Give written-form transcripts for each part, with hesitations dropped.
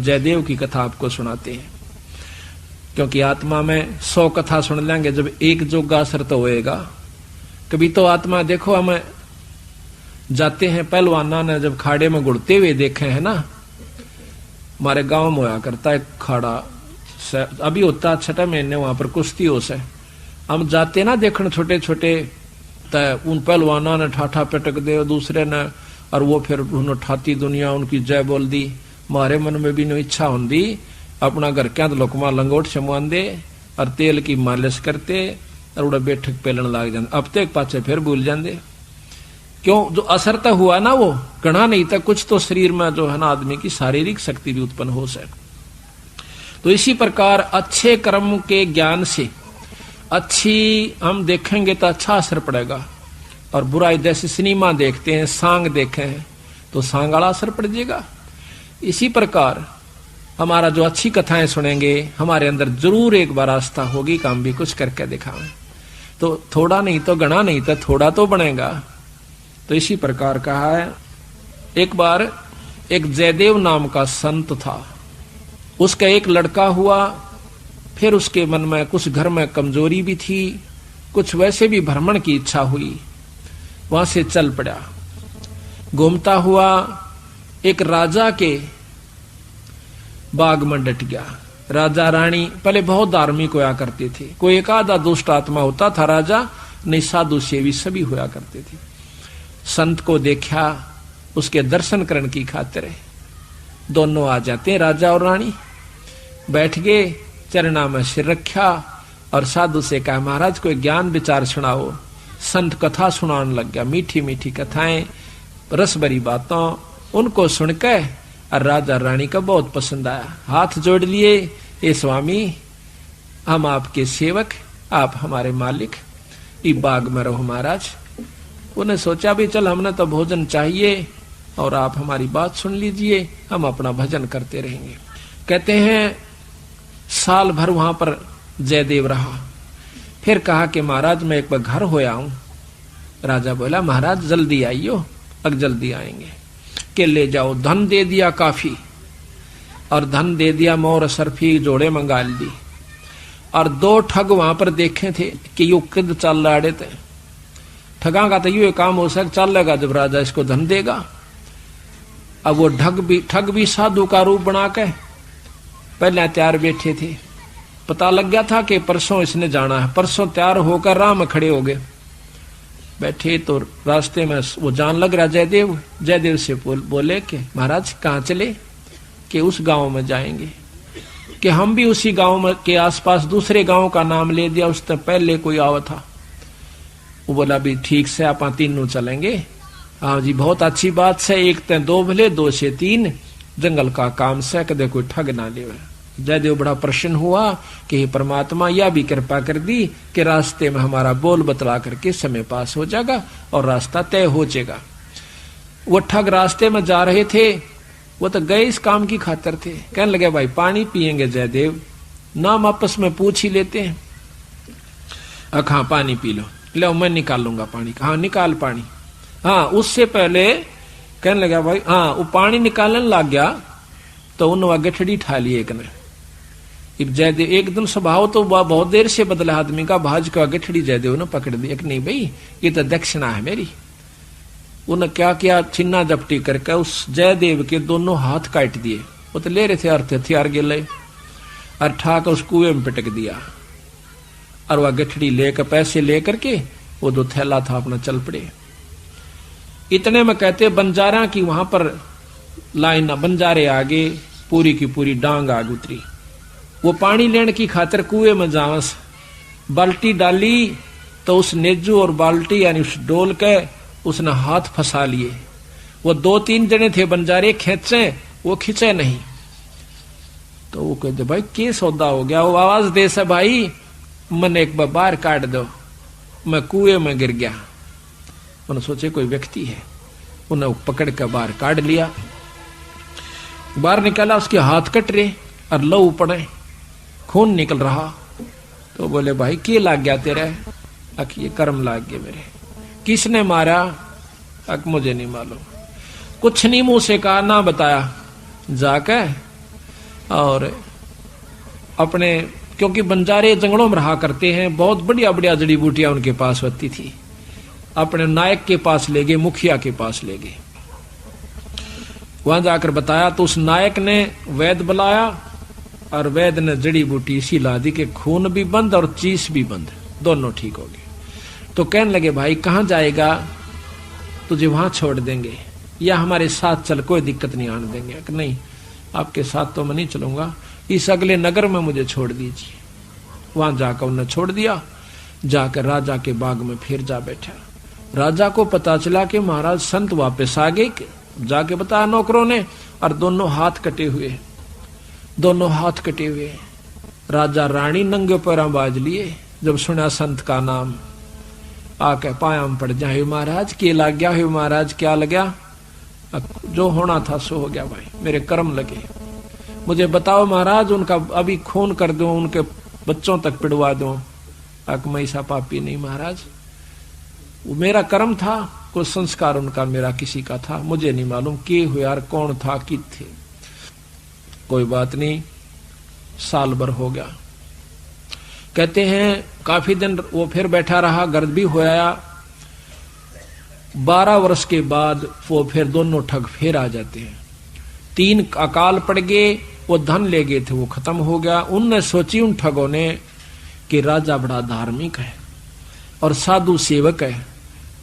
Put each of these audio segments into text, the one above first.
जयदेव की कथा आपको सुनाते हैं, क्योंकि आत्मा में 100 कथा सुन लेंगे, जब एक जोगा असर तो होएगा। कभी तो आत्मा देखो, हमें जाते हैं पहलवाना ने जब खाड़े में गुड़ते हुए देखे हैं ना, हमारे गांव में होया करता है खाड़ा, अभी होता 6 महीने वहां पर कुश्ती हो से, हम जाते ना देखने छोटे छोटे, उन पहलवाना ने ठाठा पटक दे दूसरे ने, और वो फिर उन्होंने ठाती दुनिया उनकी जय बोल दी। हमारे मन में भी नो इच्छा होंगी अपना घर क्या लोकमा लंगोट छमुआन दे और तेल की मालिश करते और उड़ा बैठक पेलन लाग जाते, अब तक पाचे फिर भूल जाते। क्यों? जो असर तो हुआ ना वो गणा नहीं था, कुछ तो शरीर में जो है ना आदमी की शारीरिक शक्ति भी उत्पन्न हो सके। तो इसी प्रकार अच्छे कर्म के ज्ञान से अच्छी हम देखेंगे तो अच्छा असर पड़ेगा, और बुराई जैसे सिनेमा देखते हैं, सांग देखे हैं तो सांग वाला असर पड़ जाएगा। इसी प्रकार हमारा जो अच्छी कथाएं सुनेंगे, हमारे अंदर जरूर एक बार आस्था होगी कि हम भी कुछ करके दिखाएं, तो थोड़ा नहीं तो गणा नहीं तो थोड़ा तो बनेगा। तो इसी प्रकार कहा है, एक बार एक जयदेव नाम का संत था, उसका एक लड़का हुआ, फिर उसके मन में कुछ घर में कमजोरी भी थी, कुछ वैसे भी भ्रमण की इच्छा हुई, वहां से चल पड़ा। घूमता हुआ एक राजा के बाग में डट गया। राजा रानी पहले बहुत धार्मिक होया करते थे, कोई एक आधा दुष्ट आत्मा होता था राजा, नहीं साधु सेवी सभी होया करते थे। संत को देखा, उसके दर्शन करने की खातिर दोनों आ जाते, राजा और रानी बैठ गए, चरणा में सिर रखा और साधु से कहा, महाराज कोई ज्ञान विचार सुनाओ। संत कथा सुनाने लग गया, मीठी मीठी कथाएं, रस भरी बातों, उनको सुनकर और राजा रानी का बहुत पसंद आया। हाथ जोड़ लिए, ये स्वामी हम आपके सेवक, आप हमारे मालिक, इस बाग में रहो महाराज। उन्हें सोचा भी चल हमने तो भोजन चाहिए और आप हमारी बात सुन लीजिए, हम अपना भजन करते रहेंगे। कहते हैं साल भर वहां पर जयदेव रहा, फिर कहा कि महाराज मैं एक बार घर होया हूं। राजा बोला महाराज जल्दी आइयो, अब जल्दी आएंगे। के ले जाओ, धन दे दिया काफी, और धन दे दिया, मोर सरफी जोड़े मंगा ली। और 2 ठग वहां पर देखे थे कि यू किद चल रहे थे, ठगा का तो यू काम हो सक चलेगा जब राजा इसको धन देगा। अब वो ठग भी साधु का रूप बना के पहले तैयार बैठे थे, पता लग गया था कि परसों इसने जाना है, परसों तैयार होकर राह में खड़े हो गए। बैठे तो रास्ते में वो जान लग रहा जयदेव से बोले कि महाराज कहाँ चले? कि उस गांव में जाएंगे। कि हम भी उसी गांव में के आसपास दूसरे गांव का नाम ले दिया, उससे पहले कोई आवा था। वो बोला भी ठीक से आप तीनों चलेंगे। हाँ जी बहुत अच्छी बात से, 1 ते 2 भले 2 से 3, जंगल का काम से कदे कोई ठग ना ले। जयदेव बड़ा प्रसन्न हुआ कि परमात्मा यह भी कृपा कर दी कि रास्ते में हमारा बोल बतला करके समय पास हो जाएगा और रास्ता तय हो जाएगा। वो ठग रास्ते में जा रहे थे, वो तो गए इस काम की खातिर थे। कहने लगे भाई पानी पिएंगे जयदेव? नाम आपस में पूछ ही लेते हैं। हाँ पानी पी लो, लो मैं निकालूंगा पानी। हाँ निकाल पानी। हाँ उससे पहले कहने लगा भाई, हाँ वो पानी निकालने लग गया तो उन्होंने गठड़ी ठा ली एक ने। जयदेव एकदम स्वभाव तो बहुत देर से बदला आदमी का, भाज का गठड़ी जयदेव ने पकड़ दी। नहीं भाई ये तो दक्षिणा है मेरी। उन्हें क्या किया, छिन्ना जपटी करके उस जयदेव के दोनों हाथ काट दिए। वो तो ले रहे थे अर्थ हथियार गिले, और ठाक उस कुएं में पिटक दिया। और वह गठड़ी लेकर पैसे लेकर के वो जो थैला था अपना चल पड़े। इतने में कहते बंजारा की वहां पर लाइन, बंजारे आगे पूरी की पूरी डांग आग उतरी। वो पानी लेने की खातिर कुएं में जावस, बाल्टी डाली तो उस नेजू और बाल्टी यानी उस डोल के उसने हाथ फंसा लिए। वो 2-3 जने थे बंजारे, खेचे वो खींचे नहीं। तो वो कहते भाई क्या सौदा हो गया? वो आवाज दे से भाई मन एक बार बाहर काट दो, मैं कुएं में गिर गया। उन्होंने सोचे कोई व्यक्ति है, उन्हें पकड़ कर बाहर काट लिया। बाहर निकाला, उसके हाथ कट रहे और लहू पड़े, खून निकल रहा। तो बोले भाई क्या लाग गया तेरे? अक ये कर्म लाग गए मेरे। किसने मारा? मुझे नहीं मालूम, कुछ नहीं मुंह से कहा ना बताया। जाकर और अपने, क्योंकि बंजारे जंगलों में रहा करते हैं, बहुत बढ़िया बढ़िया जड़ी बूटियां उनके पास होती थी। अपने नायक के पास ले गए, मुखिया के पास ले गए। वहां जाकर बताया तो उस नायक ने वैद्य बुलाया और वैद्य ने जड़ी बूटी इसी ला दी कि खून भी बंद और चीस भी बंद, दोनों ठीक हो गए। तो कहने लगे भाई कहां जाएगा, तुझे वहां छोड़ देंगे या हमारे साथ चल, कोई दिक्कत नहीं आने देंगे। कि नहीं, आपके साथ तो मैं नहीं चलूंगा, इस अगले नगर में मुझे छोड़ दीजिए। वहां जाकर उन्हें छोड़ दिया। जाकर राजा के बाग में फिर जा बैठा। राजा को पता चला कि महाराज संत वापस आ गए। जाके बताया नौकरों ने, और दोनों हाथ कटे हुए, दोनों हाथ कटे हुए। राजा रानी नंगे पैरों बाज लिए। जब सुना संत का नाम, आके पायाम पड़ जाए, महाराज के लग गया है, महाराज क्या लग गया? जो होना था सो हो गया भाई, मेरे कर्म लगे। मुझे बताओ महाराज, उनका अभी खून कर दो, उनके बच्चों तक पिड़वा दो। मैं ऐसा पापी नहीं महाराज, वो मेरा कर्म था, कोई संस्कार उनका मेरा किसी का था, मुझे नहीं मालूम के हुए यार, कौन था कि थे। कोई बात नहीं, साल भर हो गया। कहते हैं काफी दिन वो फिर बैठा रहा, गर्द भी हो आया। 12 वर्ष के बाद वो फिर दोनों ठग फिर आ जाते हैं। 3 अकाल पड़ गए, वो धन ले गए थे, वो खत्म हो गया। उनने सोची उन ठगों ने कि राजा बड़ा धार्मिक है और साधु सेवक है,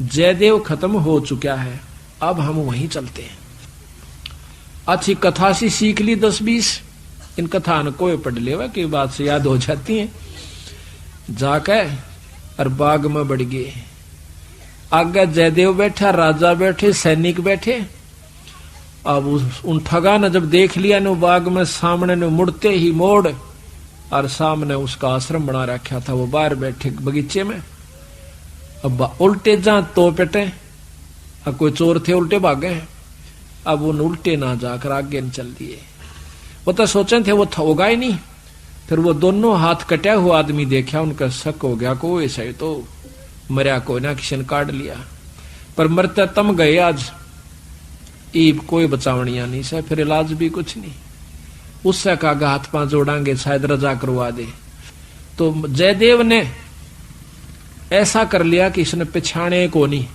जयदेव खत्म हो चुका है, अब हम वहीं चलते हैं। अच्छी कथा सी सीख ली 10-20, इन कथा न कोई पढ़ लेवा की बात से याद हो जाती है। जाकर और बाग में बढ़ गए। आगे जयदेव बैठा, राजा बैठे, सैनिक बैठे। अब उन ठगा ने जब देख लिया ने बाग में सामने ने मुड़ते ही मोड़, और सामने उसका आश्रम बना रखा था, वो बाहर बैठे बगीचे में। अब उल्टे जा तो पेटे, अब कोई चोर थे उल्टे भागे। अब उन उल्टे ना जाकर आगे न चल दिए। वो तो सोचे थे वो होगा ही नहीं। फिर वो दोनों हाथ कटा हुआ आदमी देखा, उनका शक हो गया को ऐसा ही तो मरिया को ना किसी ने काट लिया। पर मरते तम गए आज, ईब कोई बचावनिया नहीं से, फिर इलाज भी कुछ नहीं। उससे कहा हाथ पांव जोड़ांगे शायद रजा करवा दे। तो जयदेव ने ऐसा कर लिया कि इसने पिछाने को नहीं।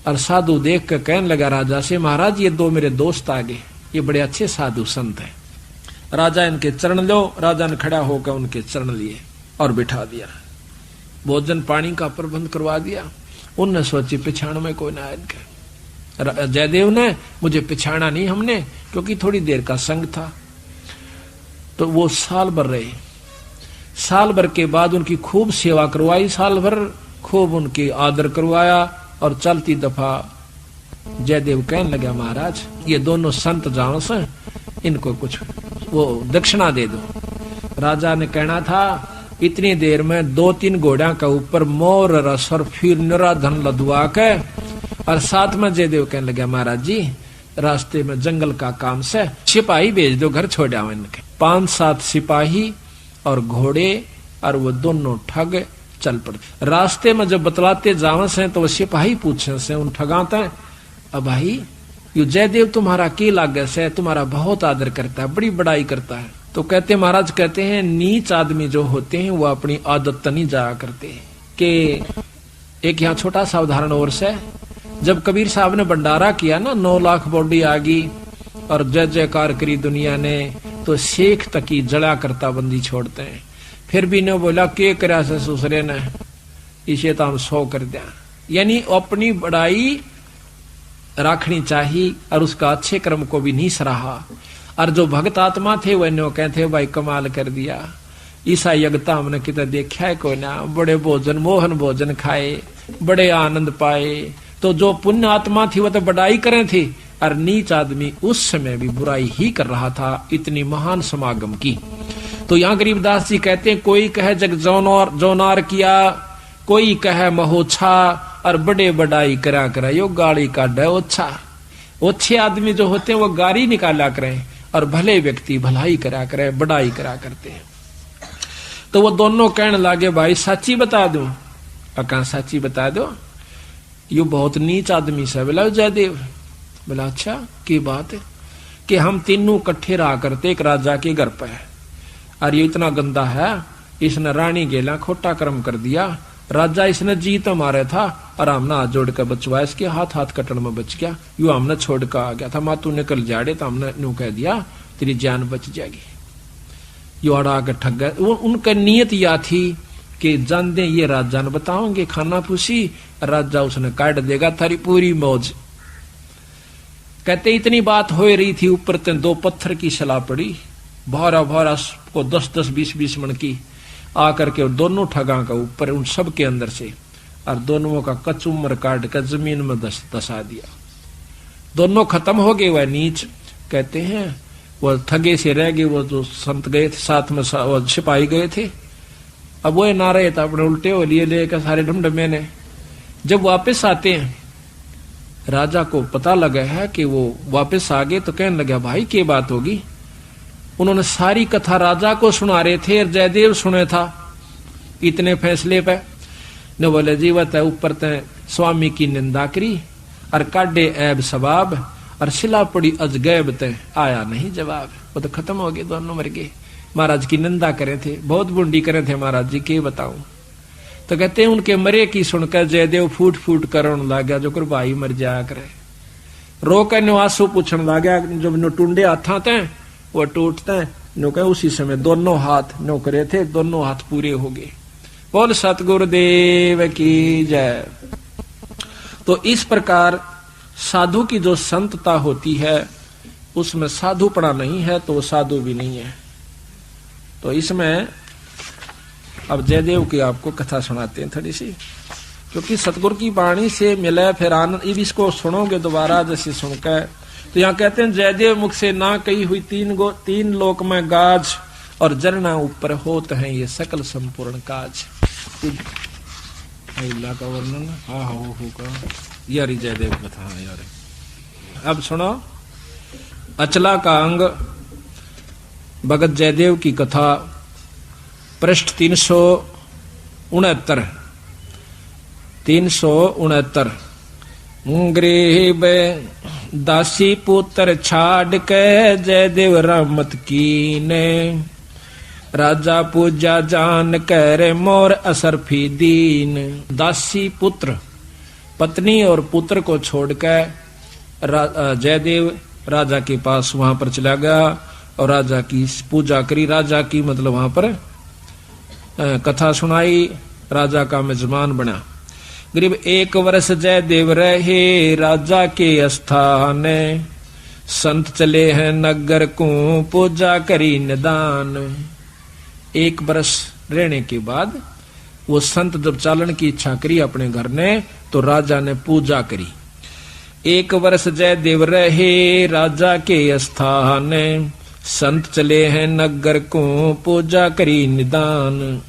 और साधु देख कर कहने लगा राजा से, महाराज ये 2 मेरे दोस्त आ गए, ये बड़े अच्छे साधु संत हैं, राजा इनके चरण लो। राजा ने खड़ा होकर उनके चरण लिए और बिठा दिया। भोजन पानी का प्रबंध करवा दिया। उनने सोची पिछाण में कोई ना इनके। जयदेव ने मुझे पिछाना नहीं हमने, क्योंकि थोड़ी देर का संग था। तो वो साल भर रहे। साल भर के बाद उनकी खूब सेवा करवाई, साल भर खूब उनकी आदर करवाया। और चलती दफा जयदेव कहने लगा महाराज ये दोनों संत जान से, इनको कुछ वो दक्षिणा दे दो। राजा ने कहना था इतनी देर में 2-3 घोड़ा का ऊपर मोर रस और फिर निरा धन लदवा के। और साथ में जयदेव कहने लगा महाराज जी रास्ते में जंगल का काम से सिपाही भेज दो, घर छोड़ आओ इनके। 5-7 सिपाही और घोड़े और वो दोनों ठग चल पड़ते। रास्ते में जब बतलाते जावे से तो वो सिपाही पूछे से उन ठगाते, अब भाई यू जयदेव तुम्हारा के लागे से, तुम्हारा बहुत आदर करता है, बड़ी बड़ाई करता है। तो कहते महाराज कहते हैं नीच आदमी जो होते हैं वो अपनी आदत नहीं जाया करते। कि एक यहाँ छोटा सा उदाहरण और से, जब कबीर साहब ने भंडारा किया ना, 9 लाख बॉडी आ गई और जय जयकार करी दुनिया ने, तो शेख तक ही जड़ा करता बंदी छोड़ते हैं। फिर भी ने बोला के करा से ससुरे ने, इसे तो हम 100 कर दिया। यानी अपनी बड़ाई रखनी चाहिए और उसका अच्छे कर्म को भी नहीं सराहा। और जो भक्त आत्मा थे वह नो कहते भाई कमाल कर दिया, ईसा यज्ञता हमने कितना देखा है कोई ना, बड़े भोजन मोहन भोजन खाए, बड़े आनंद पाए। तो जो पुण्य आत्मा थी वह तो बड़ाई करें थी, और नीच आदमी उस समय भी बुराई ही कर रहा था, इतनी महान समागम की। तो यहाँ गरीबदास जी कहते हैं कोई कहे जग जोनार किया, कोई कहे महोछा, और बड़े बड़ाई करा करा यो गाड़ी का डे ओछा। अच्छे आदमी जो होते हैं वो गाड़ी निकाला करें, और भले व्यक्ति भलाई करा करे, बड़ाई करा करते हैं। तो वो दोनों कहने लगे भाई सच्ची बता दो। कहा सच्ची बता दो, यू बहुत नीच आदमी से। बोला जयदेव। बोला अच्छा की बात है। कि हम तीनों इकट्ठे रहा करते एक राजा के घर पे, और ये इतना गंदा है, इसने रानी गेला खोटा कर्म कर दिया, राजा इसने जीत मारे था और हमने हाथ जोड़ कर बचवाया, इसके हाथ कटन में बच गया, यू हमने छोड़ कर आ गया था, माँ तू निकल जाड़े तो हमने यूं कह दिया तेरी जान बच जाएगी। यू अड़ा के ठग गए। उनका नियत या थी कि जान दे ये राजा ने बताओगे खाना पूछी, राजा उसने काट देगा थारी पूरी मौज। कहते इतनी बात हो रही थी, ऊपर ते 2 पत्थर की सलाह पड़ी, भारा को 10-10 20-20 मन की आकर के दोनों ठगा का ऊपर उन सब के अंदर से, और दोनों का कचुमर काट कर जमीन में दसा दिया। दोनों खत्म हो गए। वह नीच कहते हैं वो ठगे से रह गए, वो जो संत गए थे साथ में वो सिपाही गए थे, अब वो ना रहे था, अपने उल्टे हो लिए लेकर सारे ढमढमे ने। जब वापस आते हैं राजा को पता लगा है कि वो वापस आ गए, तो कहने लगा भाई क्या बात होगी। उन्होंने सारी कथा राजा को सुना रहे थे और जयदेव सुने था इतने फैसले पे। न बोले जीवत है ऊपर तय स्वामी की निंदा करी और काटे ऐब सबाब, और सिला पड़ी अजगैब तय आया नहीं जवाब। वो तो खत्म हो गए, दोनों मर गए। महाराज की निंदा करे थे, बहुत बुंडी करे थे महाराज जी, के बताऊं। तो कहते हैं उनके मरे की सुनकर जयदेव फूट फूट करने लगा, जो कर भाई मर जाया करे। रो कर निवासो पूछने लगा, जब नो टूंडे हाथा थे वो टूटते नो कहे उसी समय दोनों हाथ नो करे थे, दोनों हाथ पूरे हो गए। बोल सतगुरुदेव की जय। तो इस प्रकार साधु की जो संतता होती है उसमें साधुपना नहीं है तो साधु भी नहीं है। तो इसमें अब जयदेव की आपको कथा सुनाते हैं थोड़ी सी, क्योंकि सतगुरु की वाणी से मिले फिर आनंद। इसको सुनोगे दोबारा जैसे सुनकर, तो यहाँ कहते हैं जयदेव मुख से ना कही हुई 3 लोक में गाज, और जरना ऊपर होत है ये सकल संपूर्ण काज। का वर्णन हाँ होगा यार जयदेव कथा यार। अब सुनो अचला का अंग भगत जयदेव की कथा, पृष्ठ 369। गरीब दासी पुत्र छाड़ के जयदेव रामत कीने, राजा पूजा जान कर मोर असरफी दीन। दासी पुत्र पत्नी और पुत्र को छोड़कर जयदेव राजा के पास वहां पर चला गया और राजा की पूजा करी। राजा की मतलब वहां पर कथा सुनाई, राजा का मेजबान बना। करीब 1 वर्ष जयदेव रहे राजा के स्थान, संत चले हैं नगर को पूजा करी निदान। 1 वर्ष रहने के बाद वो संत जब चालन की इच्छा करी अपने घर ने, तो राजा ने पूजा करी। 1 वर्ष जयदेव रहे राजा के स्थान, संत चले हैं नगर को पूजा करी निदान।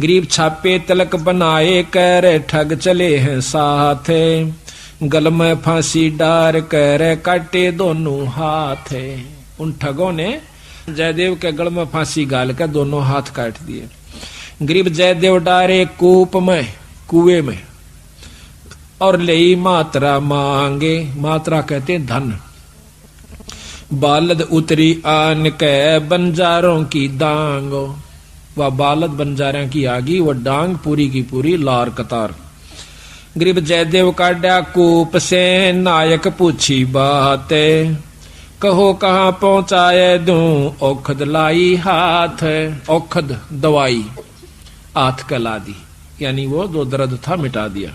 गरीब छापे तलक बनाए कर ठग चले हैं साथ, गल में फांसी डार कर काटे दोनों हाथ। उन ठगों ने जयदेव के गल में फांसी गाल कर दोनों हाथ काट दिए। गरीब जयदेव डारे कूप में, कुएं में, और ले मात्रा मांगे। मात्रा कहते धन। बालद उतरी आन के बंजारों की डांग, वह बालद बंजारों की आगी, वह डांग पूरी की पूरी लार कतार। गरीब जयदेव काटा कूप से नायक पूछी बात, कहो कहाँ पहुंचाए दूं औखद लाई हाथ। औखद दवाई हाथ कला दी, यानी वो जो दर्द था मिटा दिया।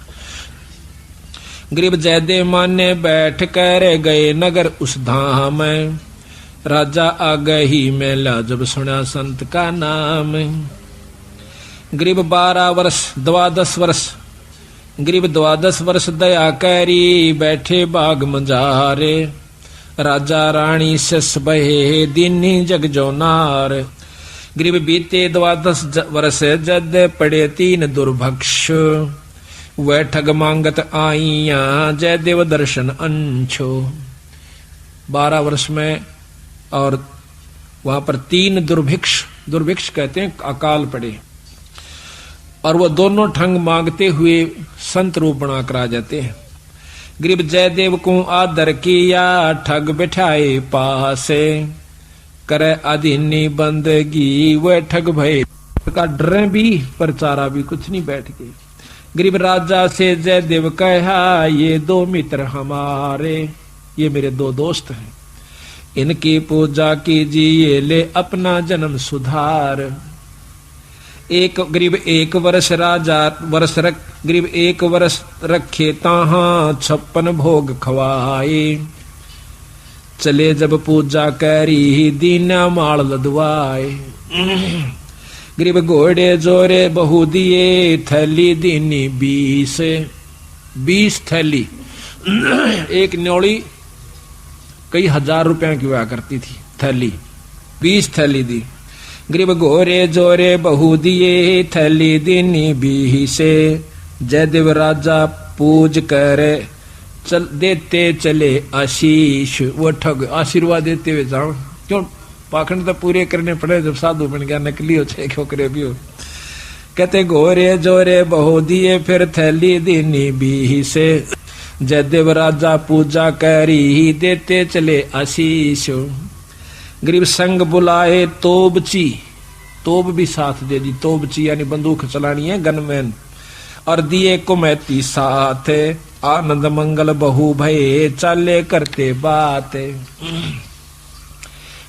गरीब जयदेव माने बैठ कर गए नगर उस धाम, राजा आ गई मेला जब सुना संत का नाम। गरीब 12 वर्ष 12 वर्ष, गरीब 12 वर्ष दया करी बैठे बाग मंजारे, राजा रानी सस बहे दीनी जग जो नार। गरीब बीते 12 वर्ष जद पड़े 3 दुर्भक्ष, वह ठग मांगत आईया जयदेव दर्शन अंशो। 12 वर्ष में और वहां पर 3 दुर्भिक्ष कहते हैं अकाल पड़े, और वो दोनों ठग मांगते हुए संत रूप बना कर आ जाते हैं। गरीब जयदेव को आदर किया ठग बिठाए पासे, करे अधीनी बंदगी वह ठग भय का डरे भी पर चारा भी कुछ नहीं बैठ गए। गरीब राजा से जयदेव कहा ये दो मित्र हमारे, ये मेरे दो दोस्त हैं, इनकी पूजा कीजिए ले अपना जन्म सुधार। एक गरीब एक वर्ष राजा गरीब एक वर्ष रखे ताहा 56 भोग खवाए, चले जब पूजा करी दीना माल लदवाए। गरीब घोड़े जोरे बहु दिए थैली दीनी 20 थैली, एक न्योली कई हजार रुपया की हुआ करती थी थैली, 20 थैली दी। गरीब घोरे जोरे बहु दिए थैली दीनी 20, जयदेव राजा पूज करे चल देते चले आशीष। वो ठग आशीर्वाद देते हुए जाओ, क्यों पाखंड तो पूरे करने पड़े, जब साधु बन गया नकली हो चाहे खोकरे भी हो। कहते घोरे जोरे बहु दिए फिर थैली दीनी 20, जयदेव राजा पूजा करी देते चले आशीष। गरीब संग बुलाए तोबची, तोब भी साथ दे दी, तोबची यानी बंदूक चलानी है गनमैन, और दिए कुमैती साथ, आनंद मंगल बहु भये चाले करते बात।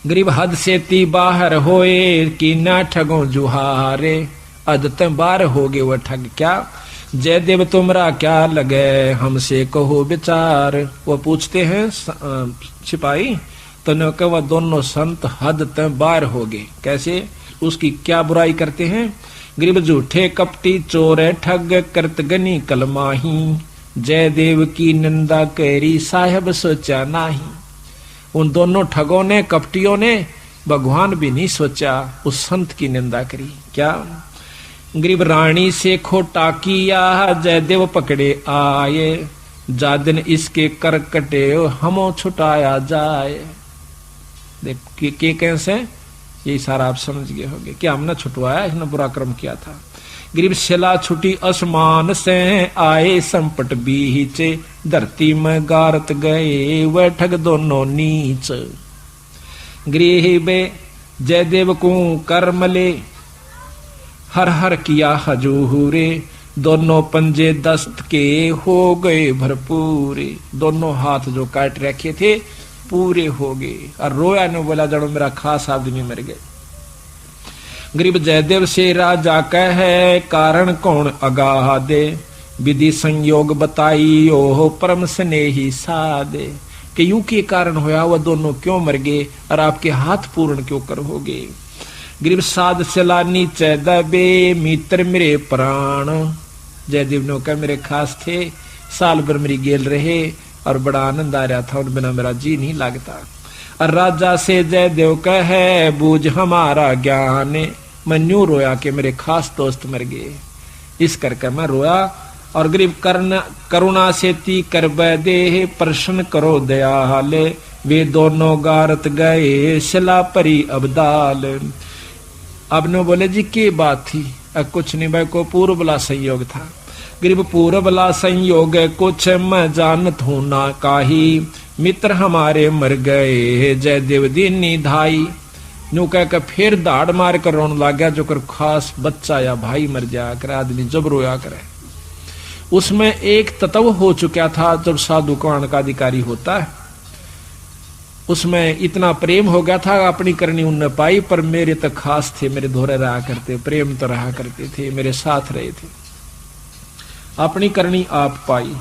गरीब हद से ती बाहर होए कि ना ठगों जुहारे, अदत बार हो गए वह ठग क्या, जयदेव तुमरा क्या लगे हमसे कहो विचार। वो पूछते हैं सिपाही, तो न कह वह दोनों संत हद तक बार हो गए, कैसे उसकी क्या बुराई करते हैं। गरीब झूठे कपटी चोर ठग करत गनी कलमाही, जयदेव की निंदा करी साहेब सोचा नाही। उन दोनों ठगों ने कपटियों ने भगवान भी नहीं सोचा, उस संत की निंदा करी क्या। गरीब रानी से खोटा किया जयदेव पकड़े आए, जा दिन इसके कर कटे हमो छुटाया जाए। देख के कैसे यही सारा आप समझ गए होंगे कि हमने छुटवाया, इसने बुरा कर्म किया था। गरीब शिला छुटी आसमान से आए संपट बीचे, धरती में गारत गए वह ठग दोनों नीच। गरीब जयदेव को कर्मले हर हर किया हजूरे, दोनों पंजे दस्त के हो गए भरपूरे। दोनों हाथ जो काट रखे थे पूरे हो गए, और रोया ने बोला जड़ो मेरा खास आदमी मर गए। गरीब जयदेव से राजा कहे कारण कौन अगाह दे, विधि संयोग बताई ओह परम स्नेही सादे। कि यूं के कारण होया वह दोनों क्यों मर गए, और आपके हाथ पूर्ण क्यों कर हो गए। गरीब साध चला नीचे दबे मित्र मेरे प्राण, जयदेव ने कहा मेरे खास थे, साल भर मेरी गेल रहे और बड़ा आनंद आ रहा था, उन बिना मेरा जी नहीं लगता। और राजा से जयदेव कहे बूझ हमारा ज्ञान, मैं न्यू रोया कि मेरे खास दोस्त मर गए, इस करके मैं रोया। और गरीब करुणा से ती कर दे प्रश्न करो दयाल, वे दोनों गारत गए शिला परी अबदाल। अब ने बोले जी की बात थी, कुछ नहीं भाई को पूर्वला संयोग था। गरीब पूर्वला संयोग कुछ मैं जानत हूं ना काही, मित्र हमारे मर गए जयदेव दीनी धाई। न्यू कह कर फिर दाड़ मार कर रोने लग गया, जो कर खास बच्चा या भाई मर जाया करे, आदमी जब रोया करे। उसमें एक तत्व हो चुका था, जब साधु कौन का अधिकारी होता है उसमें इतना प्रेम हो गया था, अपनी करनी उनने पाई, पर मेरे तो खास थे, मेरे धोरे रहा करते, प्रेम तो रहा करते थे, मेरे साथ रहे थे, अपनी करनी आप पाई।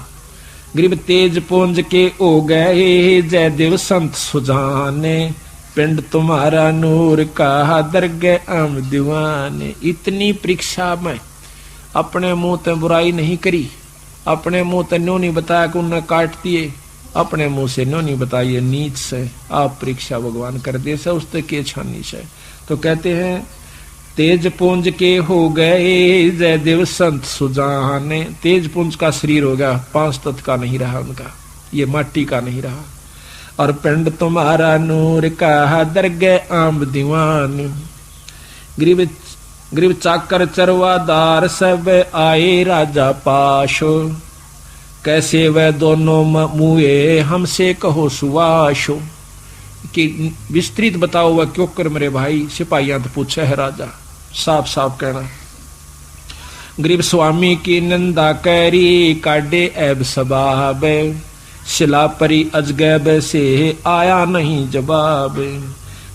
गरीब तेज पुंज के ओ गए जयदेव संत सुजाने, पिंड तुम्हारा नूर का दरगे आम दीवाने। इतनी परीक्षा में अपने मुंह ते बुराई नहीं करी, अपने मुंह ते न्यों नहीं बताया कि उन्हें काट दिए, अपने मुंह से न्यों नहीं बताइए नीच से आप परीक्षा भगवान कर दे से उसते के छानी से। तो कहते हैं तेज पुंज के हो गए जयदेव संत सुजाने। तेज पुंज का शरीर हो गया, 5 तत्व का नहीं रहा उनका, ये माटी का नहीं रहा। और पिंड तुम्हारा नूर का दरगे आम दीवान। गरीब चाकर चरवादार सब आए राजा पाशो, कैसे वह दोनों मुए हमसे कहो सुवाशो, कि विस्तृत बताओ वह क्यों कर मेरे भाई। सिपाहियां तो पूछे है राजा, साफ साफ कहना। गरीब स्वामी की निंदा कैरी काडे ऐब सबाब, शिला परी अजगैब से आया नहीं जवाब।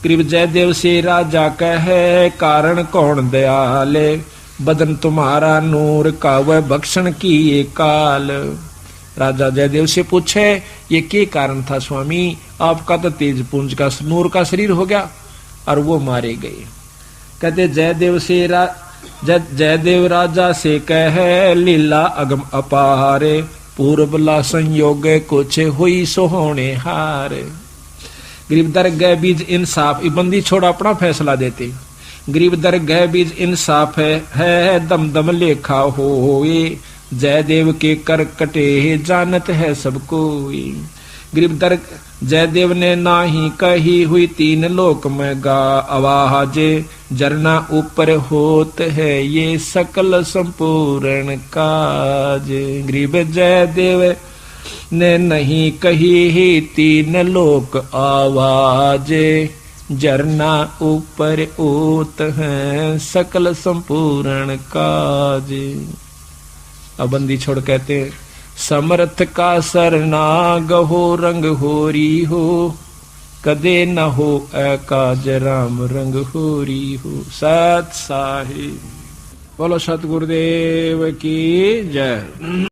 गरीब जयदेव से राजा कहे कारण कौन दयाले, बदन तुम्हारा नूर का वह भक्षण की ये काल। राजा जयदेव से पूछे ये क्या कारण था स्वामी, आपका तो तेज पुंज का नूर का शरीर हो गया और वो मारे गए। कहते जयदेव राजा से कहे लीला अगम अपारे, पूर्वला संयोग कुछ हुई सोहोने हार। गरीब दर गए बीज इंसाफ, बंदी छोड़ अपना फैसला देते। गरीब दर गए बीज इंसाफ है दम दम लेखा होए, जयदेव के कर कटे जानत है सबको। गरीब दर जयदेव ने नाही कही हुई तीन लोक में गा आवाज, जरना ऊपर होत है ये सकल संपूर्ण काज। गरीब जयदेव ने नहीं कही ही तीन लोक आवाज, जरना ऊपर होत है सकल संपूर्ण काज। अब बंदी छोड़ कहते समर्थ का सरना गहो रंग होरी हो, कदे न हो काज राम रंग होरी हो। सत साहिब बोलो सतगुरुदेव की जय।